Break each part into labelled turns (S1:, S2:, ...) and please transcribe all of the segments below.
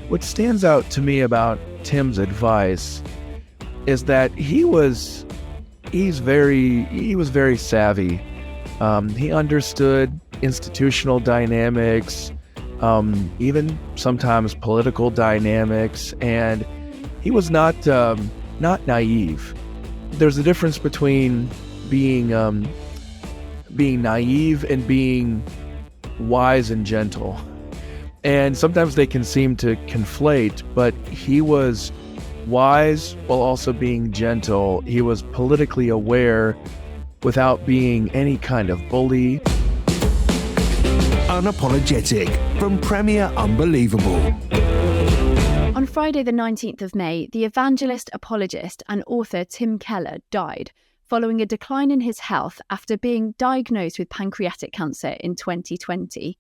S1: What stands out to me about Tim's advice is that he was very savvy. He understood institutional dynamics, even sometimes political dynamics, and he was not naive. There's a difference between being naive and being wise and gentle. And sometimes they can seem to conflate, but he was wise while also being gentle. He was politically aware without being any kind of bully.
S2: Unapologetic from Premier Unbelievable.
S3: On Friday the 19th of May, the evangelist, apologist and author Tim Keller died following a decline in his health after being diagnosed with pancreatic cancer in 2020.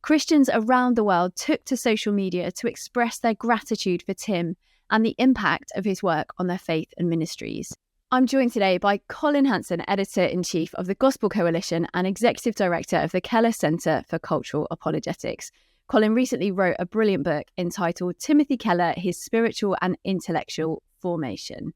S3: Christians around the world took to social media to express their gratitude for Tim and the impact of his work on their faith and ministries. I'm joined today by Collin Hansen, Editor-in-Chief of the Gospel Coalition and Executive Director of the Keller Centre for Cultural Apologetics. Collin recently wrote a brilliant book entitled Timothy Keller, His Spiritual and Intellectual Formation.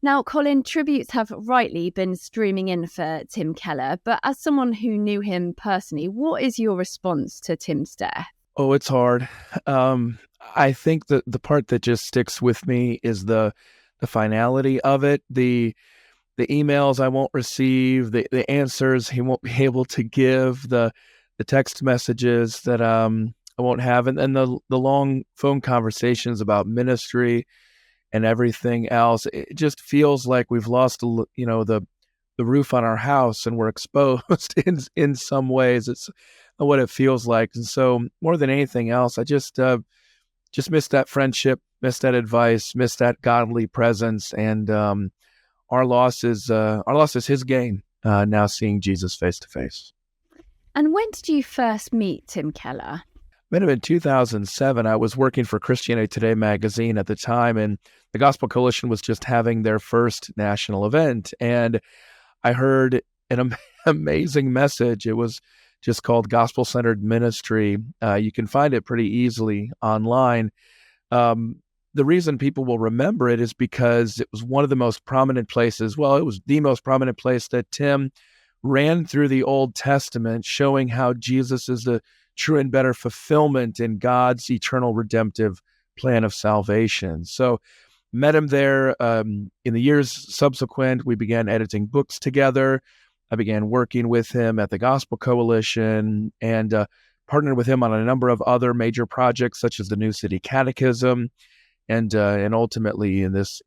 S3: Now, Collin, tributes have rightly been streaming in for Tim Keller, but as someone who knew him personally, what is your response to Tim's death?
S1: Oh, it's hard. I think that the part that just sticks with me is the finality of it, the emails I won't receive, the answers he won't be able to give, the text messages that I won't have, and the long phone conversations about ministry and everything else. It just feels like we've lost, the roof on our house, and we're exposed in some ways. It's what it feels like, and so more than anything else, I just missed that friendship, missed that advice, missed that godly presence, and our loss is his gain. Now seeing Jesus face to face.
S3: And when did you first meet Tim Keller?
S1: Met him in 2007. I was working for Christianity Today magazine at the time, and the Gospel Coalition was just having their first national event. And I heard an amazing message. It was just called Gospel-Centered Ministry. You can find it pretty easily online. The reason people will remember it is because it was one of the most prominent places. Well, it was the most prominent place that Tim ran through the Old Testament, showing how Jesus is the true and better fulfillment in God's eternal redemptive plan of salvation. So met him there. In the years subsequent, we began editing books together. I began working with him at the Gospel Coalition and partnered with him on a number of other major projects, such as the New City Catechism, and ultimately in this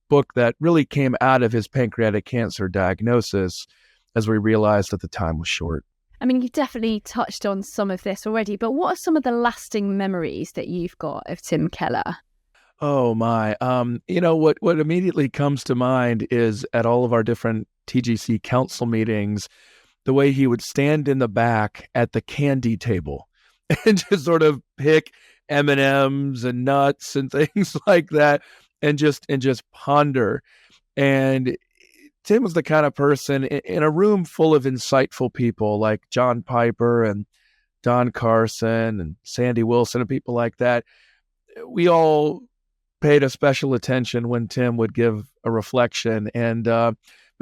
S1: book that really came out of his pancreatic cancer diagnosis, as we realized that the time was short.
S3: I mean, you definitely touched on some of this already, but what are some of the lasting memories that you've got of Tim Keller?
S1: Oh my, what immediately comes to mind is at all of our different TGC council meetings, the way he would stand in the back at the candy table and just sort of pick M&Ms and nuts and things like that, and just ponder. And Tim was the kind of person in a room full of insightful people like John Piper and Don Carson and Sandy Wilson and people like that. We all paid a special attention when Tim would give a reflection, and but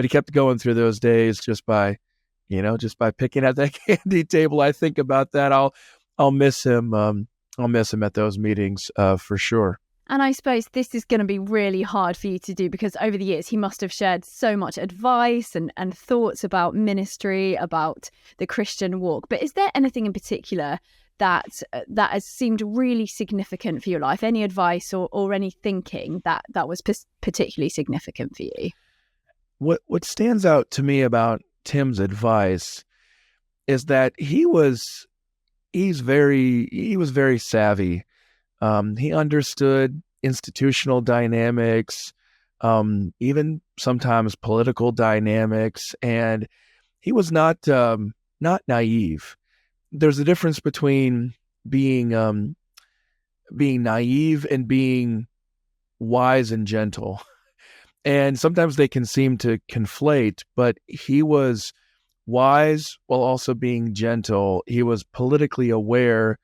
S1: he kept going through those days just by picking at that candy table. I think about that. I'll miss him. I'll miss him at those meetings for sure.
S3: And I suppose this is going to be really hard for you to do because over the years he must have shared so much advice and thoughts about ministry, about the Christian walk. But is there anything in particular that has seemed really significant for your life? Any advice or any thinking that was particularly significant for you?
S1: What stands out to me about Tim's advice is that he was very savvy. He understood institutional dynamics, even sometimes political dynamics, and he was not naive. There's a difference between being naive and being wise and gentle. And sometimes they can seem to conflate, but he was wise while also being gentle. He was politically aware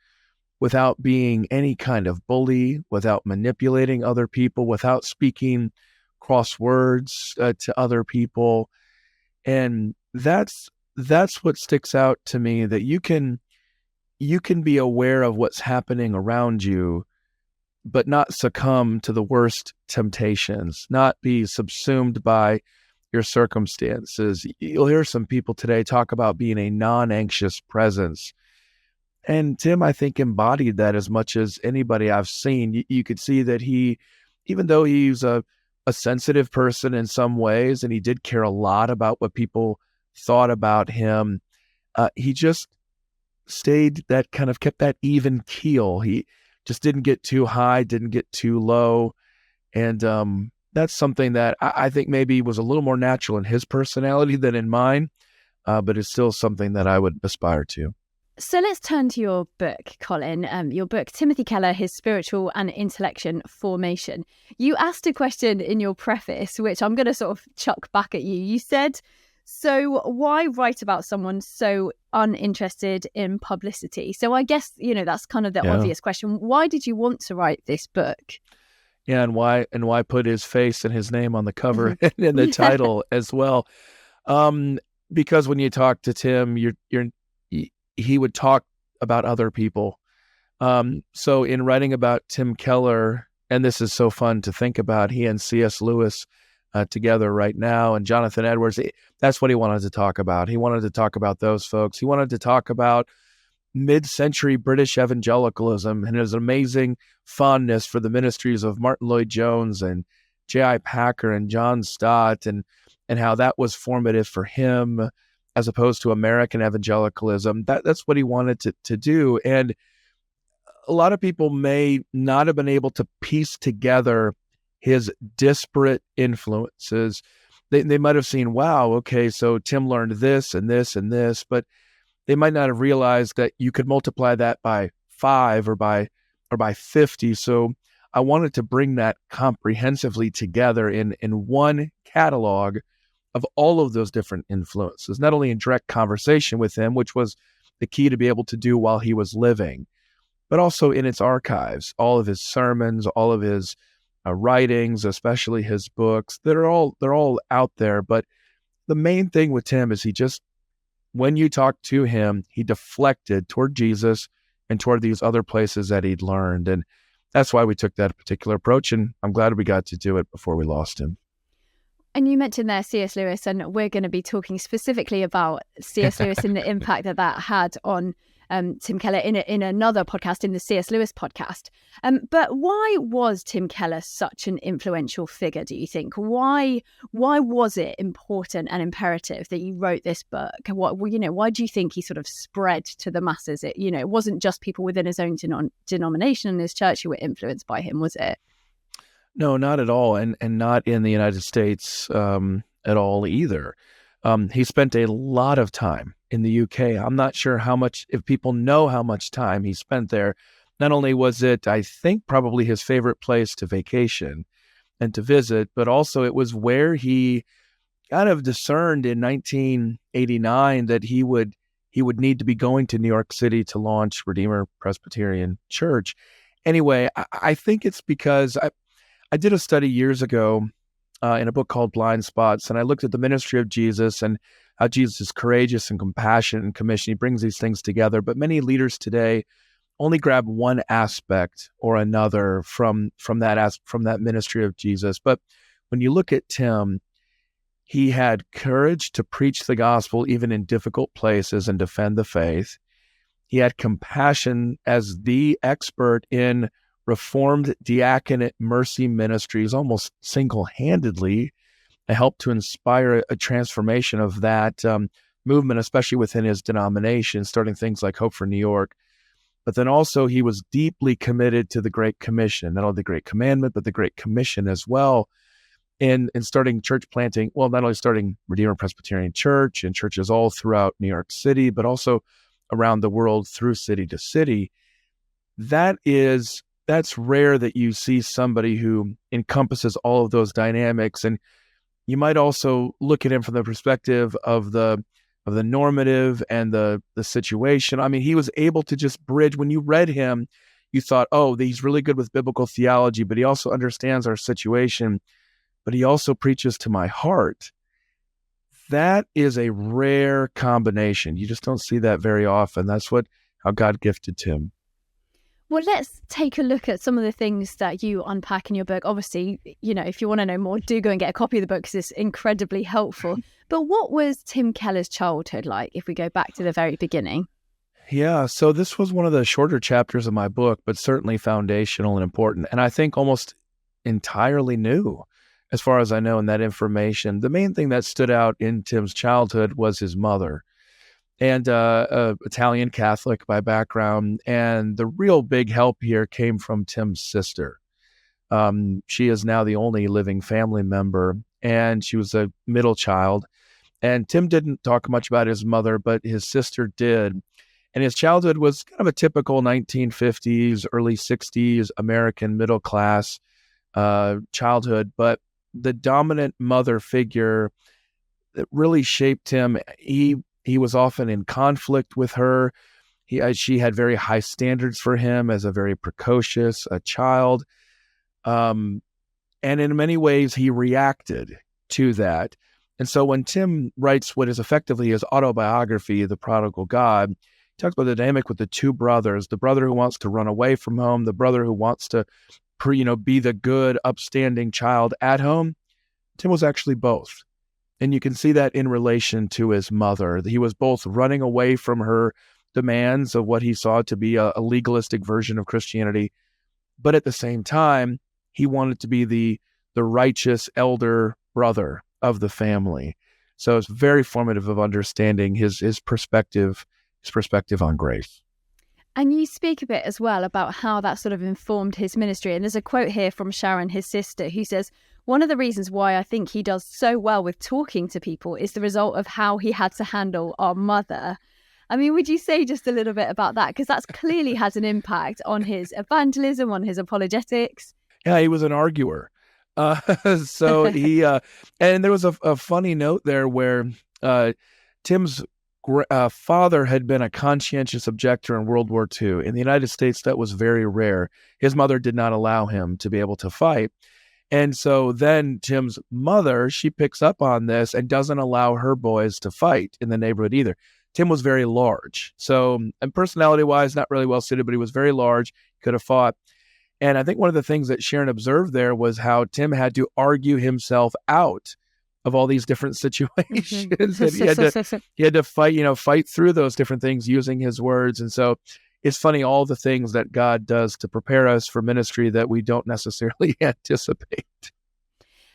S1: without being any kind of bully, without manipulating other people, without speaking cross words to other people. And that's what sticks out to me, that you can be aware of what's happening around you, but not succumb to the worst temptations, not be subsumed by your circumstances. You'll hear some people today talk about being a non-anxious presence. And Tim, I think, embodied that as much as anybody I've seen. You could see that even though he's a sensitive person in some ways, and he did care a lot about what people thought about him, he just kept that even keel. He just didn't get too high, didn't get too low. And that's something that I think maybe was a little more natural in his personality than in mine, but it's still something that I would aspire to.
S3: So let's turn to your book, Collin. Your book, Timothy Keller, His Spiritual and Intellectual Formation. You asked a question in your preface, which I'm going to sort of chuck back at you. You said, so why write about someone so uninterested in publicity? So I guess, that's kind of the obvious question. Why did you want to write this book?
S1: Yeah, and why put his face and his name on the cover and in the title as well? Because when you talk to Tim, he would talk about other people. So in writing about Tim Keller, and this is so fun to think about, he and C.S. Lewis together right now, and Jonathan Edwards, that's what he wanted to talk about. He wanted to talk about those folks. He wanted to talk about mid-century British evangelicalism and his amazing fondness for the ministries of Martin Lloyd-Jones and J.I. Packer and John Stott, and how that was formative for him as opposed to American evangelicalism. That's what he wanted to do. And a lot of people may not have been able to piece together his disparate influences. They might have seen, wow, okay, so Tim learned this and this and this, but they might not have realized that you could multiply that by 5 or by 50. So I wanted to bring that comprehensively together in one catalog of all of those different influences, not only in direct conversation with him, which was the key to be able to do while he was living, but also in its archives, all of his sermons, all of his writings, especially his books. They're all out there. But the main thing with Tim is when you talk to him, he deflected toward Jesus and toward these other places that he'd learned. And that's why we took that particular approach. And I'm glad we got to do it before we lost him.
S3: And you mentioned there C.S. Lewis, and we're going to be talking specifically about C.S. Lewis and the impact that had on Tim Keller in another podcast, in the C.S. Lewis podcast. But why was Tim Keller such an influential figure, do you think? Why was it important and imperative that you wrote this book? Why do you think he sort of spread to the masses? It wasn't just people within his own denomination and his church who were influenced by him, was it?
S1: No, not at all, and not in the United States at all either. He spent a lot of time in the UK. I'm not sure if people know how much time he spent there. Not only was it, I think, probably his favorite place to vacation and to visit, but also it was where he kind of discerned in 1989 that he would need to be going to New York City to launch Redeemer Presbyterian Church. Anyway, I think it's because I did a study years ago in a book called Blind Spots, and I looked at the ministry of Jesus and how Jesus is courageous and compassionate and commissioned. He brings these things together, but many leaders today only grab one aspect or another from that ministry of Jesus. But when you look at Tim, he had courage to preach the gospel even in difficult places and defend the faith. He had compassion as the expert in Reformed diaconate mercy ministries, almost single-handedly helped to inspire a transformation of that movement, especially within his denomination, starting things like Hope for New York. But then also he was deeply committed to the Great Commission, not only the Great Commandment, but the Great Commission as well, in starting church planting. Well, not only starting Redeemer Presbyterian Church and churches all throughout New York City, but also around the world through city to city. That's rare that you see somebody who encompasses all of those dynamics. And you might also look at him from the perspective of the the normative and the situation. I mean, he was able to just bridge. When you read him, you thought, oh, he's really good with biblical theology, but he also understands our situation, but he also preaches to my heart. That is a rare combination. You just don't see that very often. That's how God gifted Tim.
S3: Well, let's take a look at some of the things that you unpack in your book. Obviously, if you want to know more, do go and get a copy of the book because it's incredibly helpful. But what was Tim Keller's childhood like if we go back to the very beginning?
S1: Yeah, so this was one of the shorter chapters of my book, but certainly foundational and important. And I think almost entirely new, as far as I know, in that information. The main thing that stood out in Tim's childhood was his mother, and Italian Catholic by background. And the real big help here came from Tim's sister. She is now the only living family member, and she was a middle child. And Tim didn't talk much about his mother, but his sister did. And his childhood was kind of a typical 1950s, early 60s American middle class childhood. But the dominant mother figure that really shaped him, he was often in conflict with her. She had very high standards for him as a very precocious child. And in many ways, he reacted to that. And so when Tim writes what is effectively his autobiography, The Prodigal God, he talks about the dynamic with the two brothers, the brother who wants to run away from home, the brother who wants to be the good, upstanding child at home. Tim was actually both. And you can see that in relation to his mother. He was both running away from her demands of what he saw to be a legalistic version of Christianity, but at the same time, he wanted to be the righteous elder brother of the family. So it's very formative of understanding his perspective on grace.
S3: And you speak a bit as well about how that sort of informed his ministry. And there's a quote here from Sharon, his sister, who says, "One of the reasons why I think he does so well with talking to people is the result of how he had to handle our mother." I mean, would you say just a little bit about that? Because that's clearly has an impact on his evangelism, on his apologetics.
S1: Yeah, he was an arguer. So he, and there was a funny note there where Tim's father had been a conscientious objector in World War II. In the United States, that was very rare. His mother did not allow him to be able to fight. And so then Tim's mother, she picks up on this and doesn't allow her boys to fight in the neighborhood either. Tim was very large. So, and personality-wise, not really well suited, but he was very large, could have fought. And I think one of the things that Sharon observed there was how Tim had to argue himself out of all these different situations. And he had to fight through those different things using his words. And so it's funny, all the things that God does to prepare us for ministry that we don't necessarily anticipate.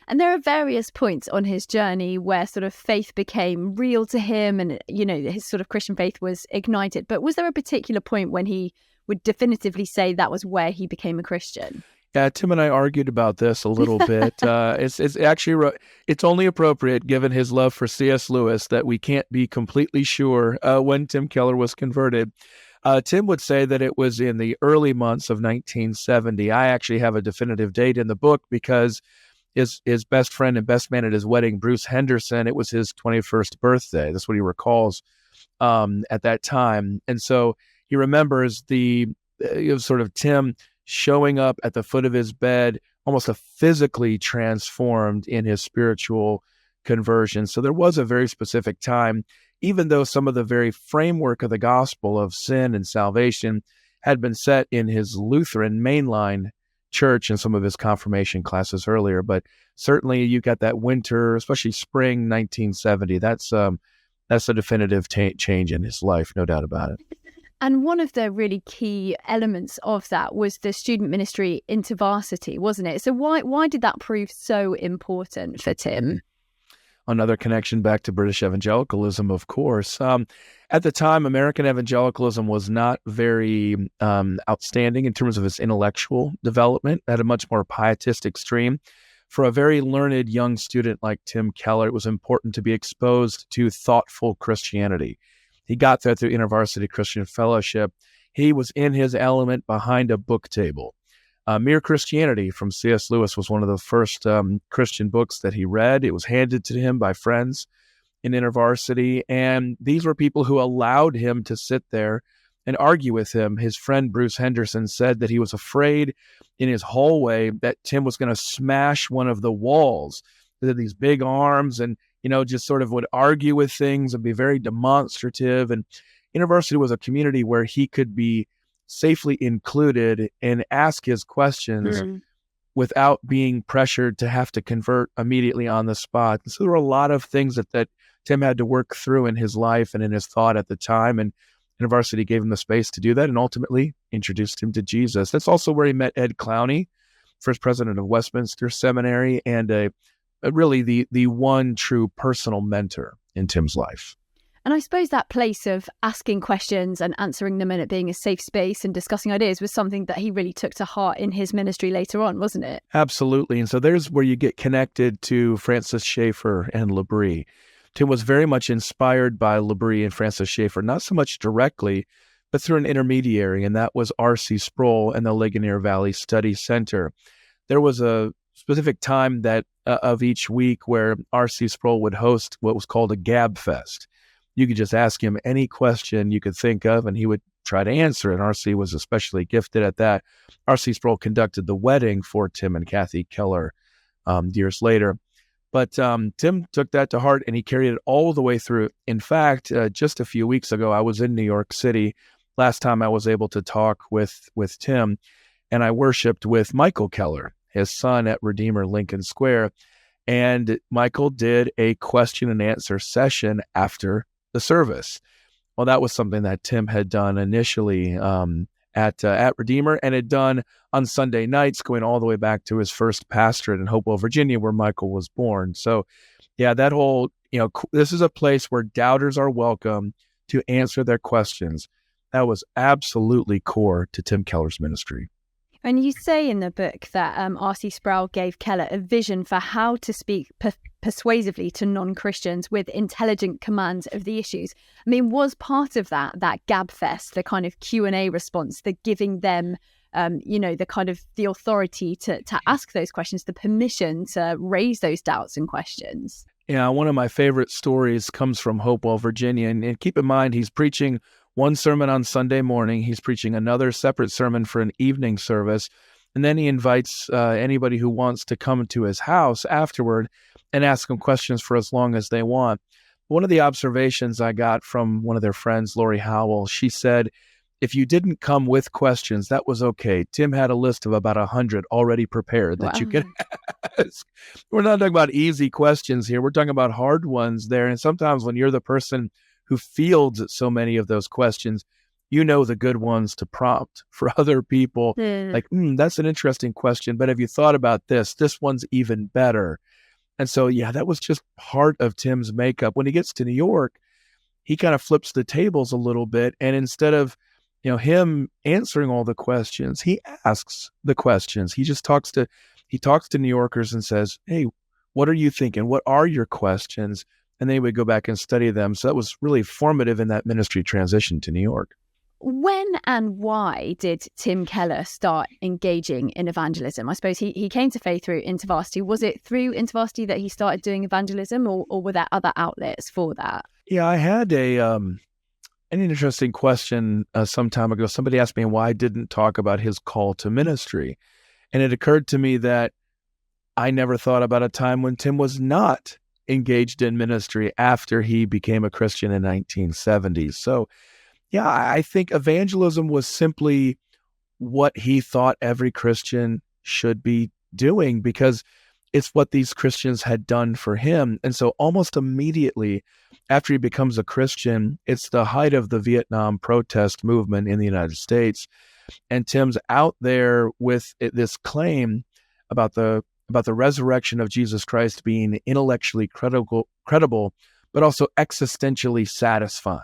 S3: And there are various points on his journey where sort of faith became real to him and, his sort of Christian faith was ignited. But was there a particular point when he would definitively say that was where he became a Christian?
S1: Yeah, Tim and I argued about this a little bit. It's actually, it's only appropriate given his love for C.S. Lewis that we can't be completely sure when Tim Keller was converted. Tim would say that it was in the early months of 1970. I actually have a definitive date in the book because his best friend and best man at his wedding, Bruce Henderson, it was his 21st birthday. That's what he recalls at that time. And so he remembers sort of Tim showing up at the foot of his bed, almost a physically transformed in his spiritual conversion. So there was a very specific time, even though some of the very framework of the gospel of sin and salvation had been set in his Lutheran mainline church and some of his confirmation classes earlier. But certainly you got that winter, especially spring 1970. That's a definitive change in his life, no doubt about it.
S3: And one of the really key elements of that was the student ministry InterVarsity, wasn't it? So why did that prove so important for Tim?
S1: Another connection back to British evangelicalism, of course. At the time, American evangelicalism was not very outstanding in terms of its intellectual development. It had a much more pietistic stream. For a very learned young student like Tim Keller, it was important to be exposed to thoughtful Christianity. He got there through InterVarsity Christian Fellowship. He was in his element behind a book table. Mere Christianity from C.S. Lewis was one of the first Christian books that he read. It was handed to him by friends in InterVarsity. And these were people who allowed him to sit there and argue with him. His friend Bruce Henderson said that he was afraid in his hallway that Tim was going to smash one of the walls. They had these big arms and, just sort of would argue with things and be very demonstrative. And InterVarsity was a community where he could be safely included and ask his questions without being pressured to have to convert immediately on the spot. And so there were a lot of things that Tim had to work through in his life and in his thought at the time. And InterVarsity gave him the space to do that and ultimately introduced him to Jesus. That's also where he met Ed Clowney, first president of Westminster Seminary, and really the one true personal mentor in Tim's life.
S3: And I suppose that place of asking questions and answering them and it being a safe space and discussing ideas was something that he really took to heart in his ministry later on, wasn't it?
S1: Absolutely. And so there's where you get connected to Francis Schaeffer and L'Abri. Tim was very much inspired by L'Abri and Francis Schaeffer, not so much directly, but through an intermediary, and that was R.C. Sproul and the Ligonier Valley Study Center. There was a specific time that of each week where R.C. Sproul would host what was called a Gab Fest. You could just ask him any question you could think of, and he would try to answer it. R.C. was especially gifted at that. R.C. Sproul conducted the wedding for Tim and Kathy Keller years later. But Tim took that to heart, and he carried it all the way through. In fact, just a few weeks ago, I was in New York City. Last time I was able to talk with Tim, and I worshiped with Michael Keller, his son, at Redeemer Lincoln Square. And Michael did a question and answer session after the service. Well, that was something that Tim had done initially at Redeemer and had done on Sunday nights, going all the way back to his first pastorate in Hopewell, Virginia, where Michael was born. So, yeah, that whole, this is a place where doubters are welcome to answer their questions. That was absolutely core to Tim Keller's ministry.
S3: And you say in the book that R.C. Sproul gave Keller a vision for how to speak persuasively to non-Christians with intelligent command of the issues. I mean, was part of that Gab Fest, the kind of Q&A response, the giving them, the kind of the authority to ask those questions, the permission to raise those doubts and questions?
S1: Yeah, one of my favorite stories comes from Hopewell, Virginia. And keep in mind, he's preaching one sermon on Sunday morning. He's preaching another separate sermon for an evening service. And then he invites anybody who wants to come to his house afterward and ask him questions for as long as they want. One of the observations I got from one of their friends, Lori Howell, she said, if you didn't come with questions, that was okay. Tim had a list of about 100 already prepared that you could ask. We're not talking about easy questions here. We're talking about hard ones there. And sometimes when you're the person who fields so many of those questions, the good ones to prompt for other people. Like, that's an interesting question, but have you thought about this? This one's even better. And so, yeah, that was just part of Tim's makeup. When he gets to New York, he kind of flips the tables a little bit. And instead of, him answering all the questions, he asks the questions. He talks to New Yorkers and says, hey, what are you thinking? What are your questions? And then he would go back and study them. So that was really formative in that ministry transition to New York.
S3: When and why did Tim Keller start engaging in evangelism? I suppose he came to faith through InterVarsity. Was it through InterVarsity that he started doing evangelism, or were there other outlets for that?
S1: Yeah, I had an interesting question some time ago. Somebody asked me why I didn't talk about his call to ministry. And it occurred to me that I never thought about a time when Tim was not engaged in ministry after he became a Christian in 1970s. So, yeah, I think evangelism was simply what he thought every Christian should be doing because it's what these Christians had done for him. And so almost immediately after he becomes a Christian, it's the height of the Vietnam protest movement in the United States. And Tim's out there with this claim about the resurrection of Jesus Christ being intellectually credible, but also existentially satisfying.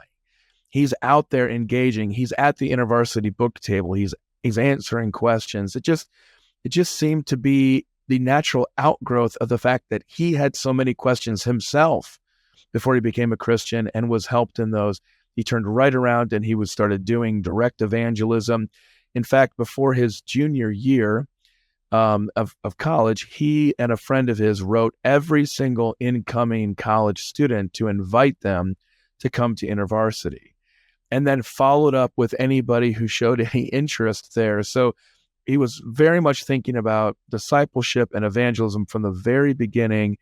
S1: He's out there engaging. He's at the InterVarsity book table. He's answering questions. It just seemed to be the natural outgrowth of the fact that he had so many questions himself before he became a Christian and was helped in those. He turned right around and he started doing direct evangelism. In fact, before his junior year, of college, he and a friend of his wrote every single incoming college student to invite them to come to InterVarsity, and then followed up with anybody who showed any interest there. So he was very much thinking about discipleship and evangelism from the very beginning.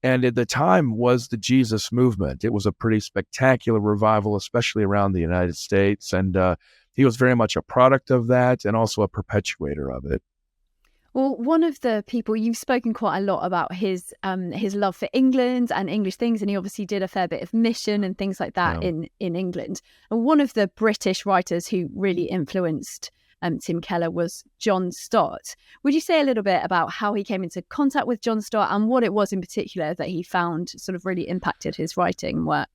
S1: And at the time was the Jesus movement. It was a pretty spectacular revival, especially around the United States. And he was very much a product of that and also a perpetuator of it.
S3: Well, one of the people, you've spoken quite a lot about his love for England and English things, and he obviously did a fair bit of mission and things like that in England. And one of the British writers who really influenced Tim Keller was John Stott. Would you say a little bit about how he came into contact with John Stott and what it was in particular that he found sort of really impacted his writing work?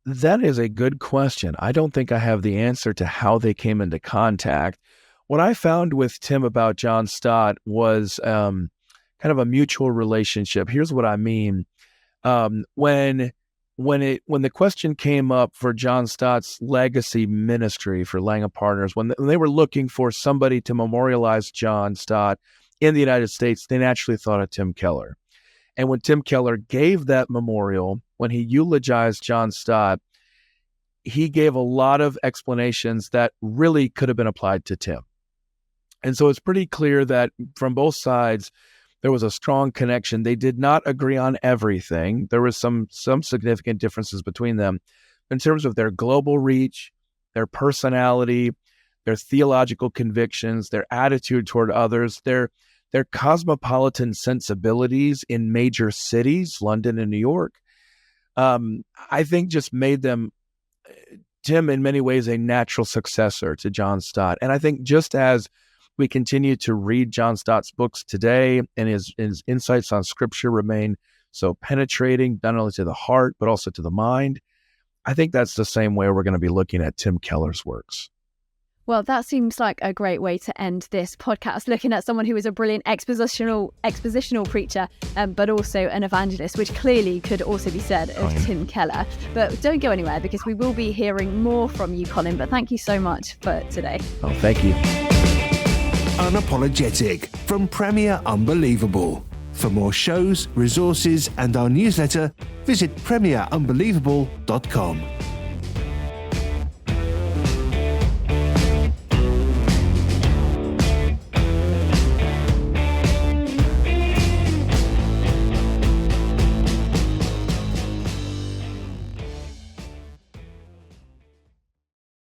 S1: That is a good question. I don't think I have the answer to how they came into contact. What I found with Tim about John Stott was kind of a mutual relationship. Here's what I mean. When the question came up for John Stott's legacy ministry for Lang & Partners, when they were looking for somebody to memorialize John Stott in the United States, they naturally thought of Tim Keller. And when Tim Keller gave that memorial, when he eulogized John Stott, he gave a lot of explanations that really could have been applied to Tim. And so it's pretty clear that from both sides, there was a strong connection. They did not agree on everything. There was some significant differences between them in terms of their global reach, their personality, their theological convictions, their attitude toward others, their cosmopolitan sensibilities in major cities, London and New York. I think just made them, Tim, in many ways, a natural successor to John Stott. And I think just as we continue to read John Stott's books today, and his insights on Scripture remain so penetrating, not only to the heart, but also to the mind, I think that's the same way we're going to be looking at Tim Keller's works.
S3: Well, that seems like a great way to end this podcast, looking at someone who is a brilliant expositional preacher, but also an evangelist, which clearly could also be said of Tim Keller. But don't go anywhere, because we will be hearing more from you, Collin. But thank you so much for today.
S1: Oh, thank you.
S2: Unapologetic from Premier Unbelievable. For more shows, resources, and our newsletter, visit premierunbelievable.com.